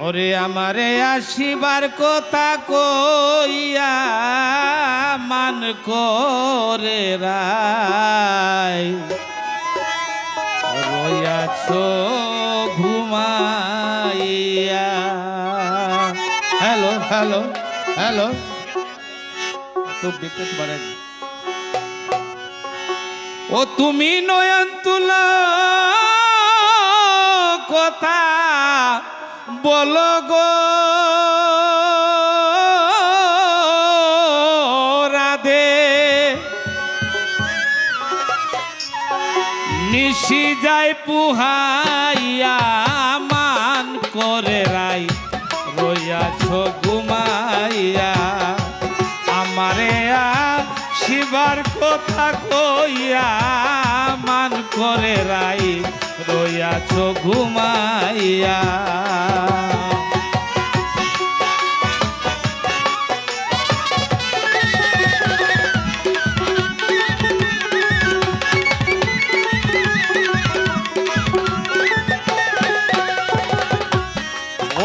ওরে আমারে আসিবার কথা কইয়া মান করে রাই রইয়াছো ঘুমাইয়া। হ্যালো হ্যালো হ্যালো, তো বিকেট বাড়েন। ও তুমি নয়ন তুলা কথা বলো গো রাধে, নিশি যায় পুহাইয়া মান করে রাই রইয়াছো ঘুমাইয়া। আমারে শিবার কথা কইয়া মান করে রাই রইয়াছো ঘুমাইয়া।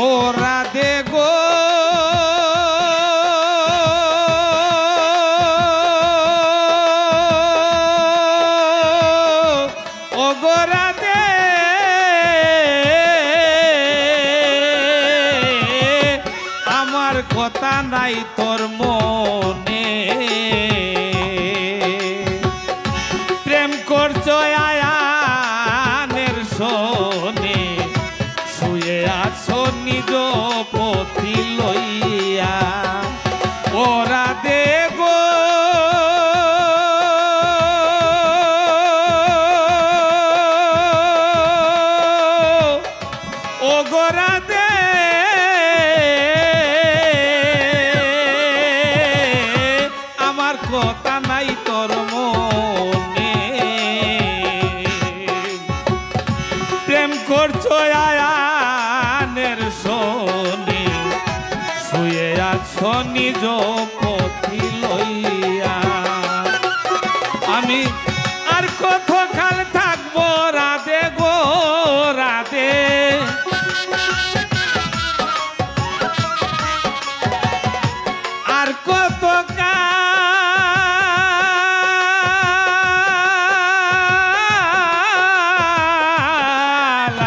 ও রাধে গো ও গো রাধে, আমার কথা নাই তোর মনে, প্রেম করছো আয়ানের শোনে, শুয়ে আছো নিজ পথি লইয়া। ও রাধে গো ও গো রাধে, আমার কথা নাই তোর মনে, প্রেম করছো আয়ানের শোনে, শুয়ে আছো নিজ পথি লইয়া। আমি আর কত কাল থাকবো রাধে গো রাধে, আর কত কাল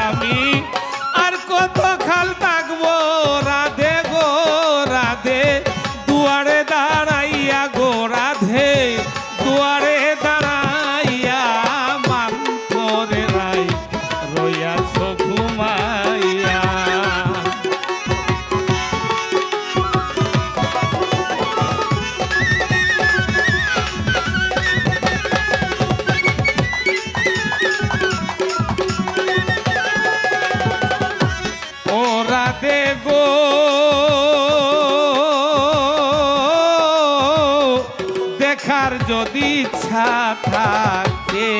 আমি আর কত কাল থাকবো রাধে গো রাধে, দুয়ারে দাঁড়াইয়া গো রাধে, দুয়ারে দাঁড়াইয়া মান করে রাই রইয়াছো ঘুমাইয়া। ও রাধে গো দেখার যদি ইচ্ছা থাকে,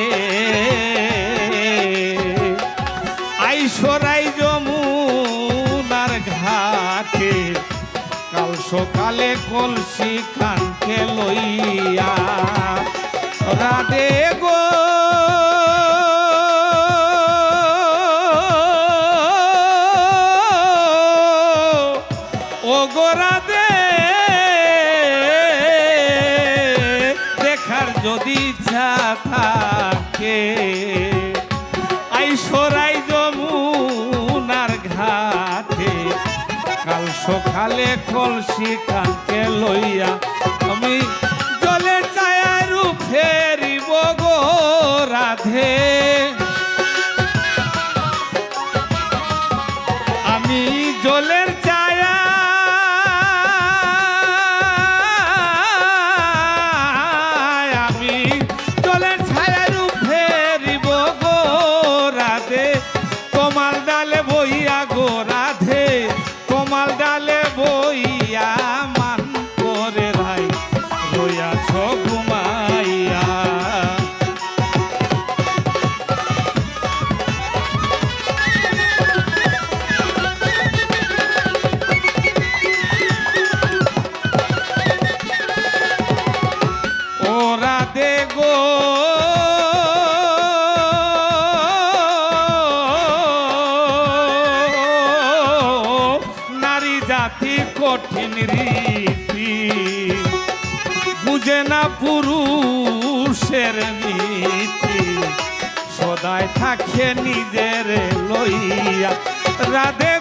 আইসরাই যমুনার ঘাটে, কাল সকালে কলসি খানকে লইয়া। রাধে গো ও গো রাধে, দেখার যদি ইচ্ছা থাকে, আইসরাই যমুনার ঘাটে, কাল সকালে কলসি খানকে লইয়া। আমি জলে ছায়া রূপ ফেরিব গো রাধে, আমি জলের ছায়া আমি জলের ছায়া রূপ ফেরিব গো রাধে, কমাল ডালে বইয়া গো রাধে, কমাল ডালে বইয়া মান করে রাই রইয়াছো ঘুমাইয়া। জাতির কঠিন রীতি বুঝে না পুরুষের নীতি সদায় থাকে নিজের লইয়া রাধে